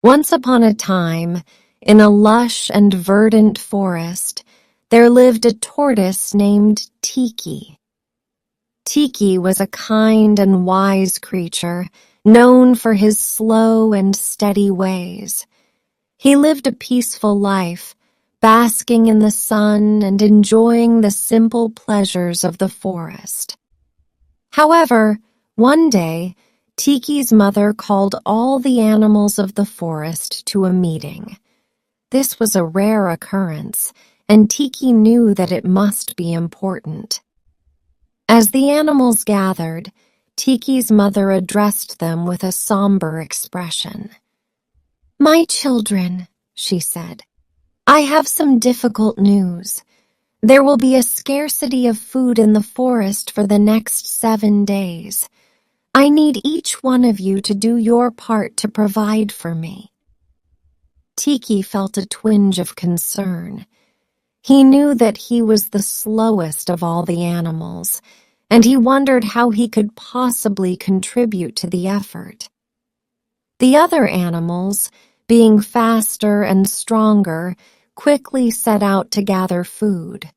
Once upon a time, in a lush and verdant forest, there lived a tortoise named Tiki. Tiki was a kind and wise creature, known for his slow and steady ways. He lived a peaceful life, basking in the sun and enjoying the simple pleasures of the forest. However, one day, Tiki's mother called all the animals of the forest to a meeting. This was a rare occurrence, and Tiki knew that it must be important. As the animals gathered, Tiki's mother addressed them with a somber expression. "My children," she said, "I have some difficult news. There will be a scarcity of food in the forest for the next 7 days. I need each one of you to do your part to provide for me." Tiki felt a twinge of concern. He knew that he was the slowest of all the animals, and he wondered how he could possibly contribute to the effort. The other animals, being faster and stronger, quickly set out to gather food.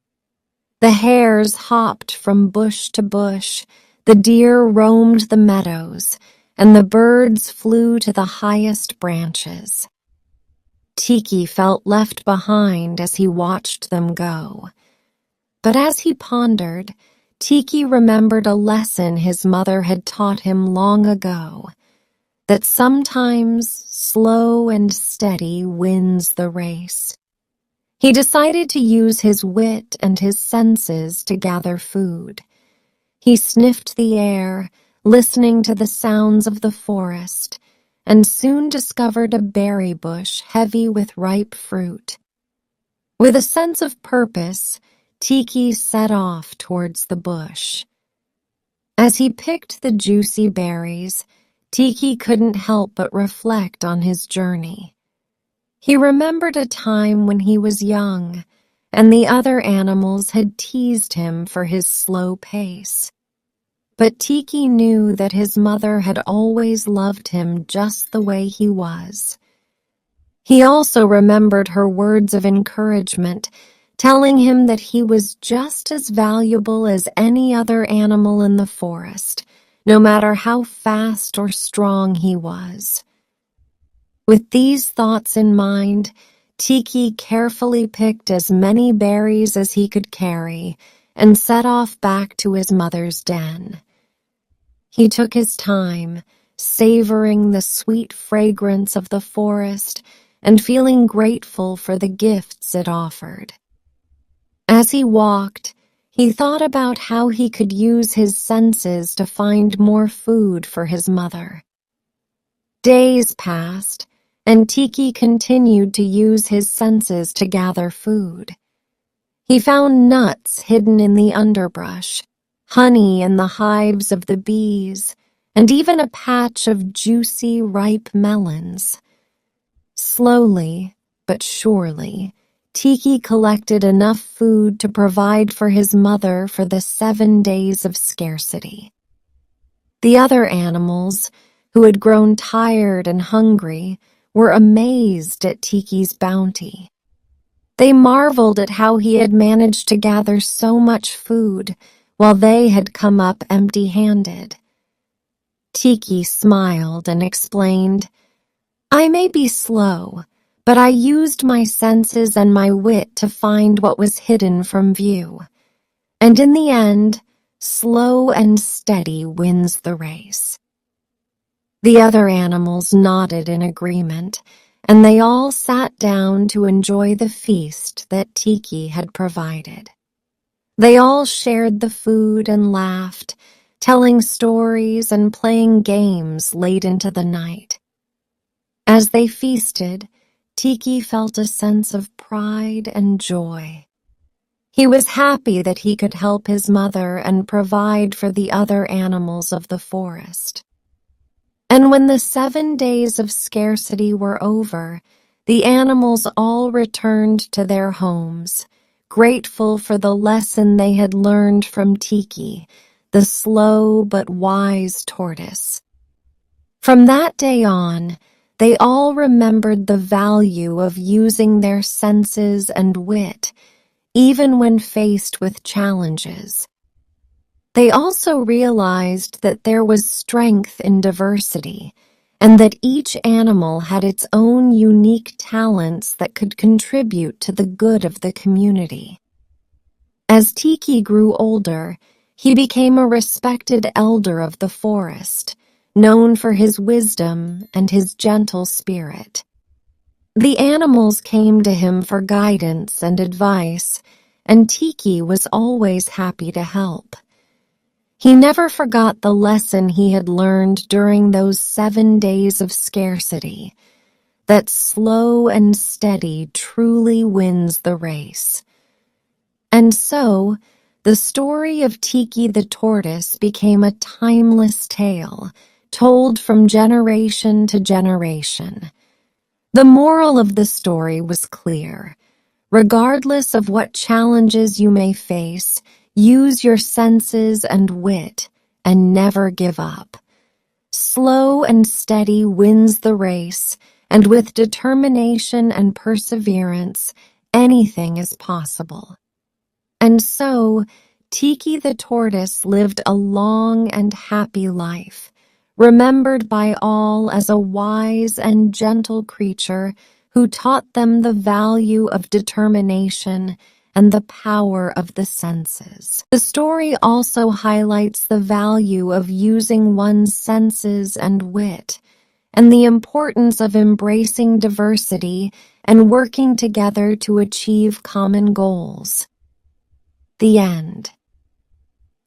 The hares hopped from bush to bush, the deer roamed the meadows, and the birds flew to the highest branches. Tiki felt left behind as he watched them go. But as he pondered, Tiki remembered a lesson his mother had taught him long ago, that sometimes slow and steady wins the race. He decided to use his wit and his senses to gather food. He sniffed the air, listening to the sounds of the forest, and soon discovered a berry bush heavy with ripe fruit. With a sense of purpose, Tiki set off towards the bush. As he picked the juicy berries, Tiki couldn't help but reflect on his journey. He remembered a time when he was young, and the other animals had teased him for his slow pace. But Tiki knew that his mother had always loved him just the way he was. He also remembered her words of encouragement, telling him that he was just as valuable as any other animal in the forest, no matter how fast or strong he was. With these thoughts in mind, Tiki carefully picked as many berries as he could carry and set off back to his mother's den. He took his time, savoring the sweet fragrance of the forest and feeling grateful for the gifts it offered. As he walked, he thought about how he could use his senses to find more food for his mother. Days passed, and Tiki continued to use his senses to gather food. He found nuts hidden in the underbrush, honey in the hives of the bees, and even a patch of juicy, ripe melons. Slowly, but surely, Tiki collected enough food to provide for his mother for the 7 days of scarcity. The other animals, who had grown tired and hungry, were amazed at Tiki's bounty. They marveled at how he had managed to gather so much food while they had come up empty-handed. Tiki smiled and explained, "I may be slow, but I used my senses and my wit to find what was hidden from view. And in the end, slow and steady wins the race." The other animals nodded in agreement, and they all sat down to enjoy the feast that Tiki had provided. They all shared the food and laughed, telling stories and playing games late into the night. As they feasted, Tiki felt a sense of pride and joy. He was happy that he could help his mother and provide for the other animals of the forest. And when the 7 days of scarcity were over, the animals all returned to their homes, grateful for the lesson they had learned from Tiki, the slow but wise tortoise. From that day on, They all remembered the value of using their senses and wit, even when faced with challenges. They also realized that there was strength in diversity, and that each animal had its own unique talents that could contribute to the good of the community. As Tiki grew older, he became a respected elder of the forest, known for his wisdom and his gentle spirit. The animals came to him for guidance and advice, and Tiki was always happy to help. He never forgot the lesson he had learned during those 7 days of scarcity, that slow and steady truly wins the race. And so, the story of Tiki the tortoise became a timeless tale, told from generation to generation. The moral of the story was clear. Regardless of what challenges you may face, use your senses and wit, and never give up. Slow and steady wins the race, and with determination and perseverance, anything is possible. And so, Tiki the tortoise lived a long and happy life, remembered by all as a wise and gentle creature who taught them the value of determination and the power of the senses. The story also highlights the value of using one's senses and wit, and the importance of embracing diversity and working together to achieve common goals. The end.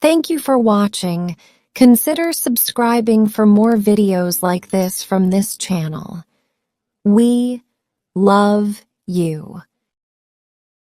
Thank you for watching. Consider subscribing for more videos like this from this channel. We love you.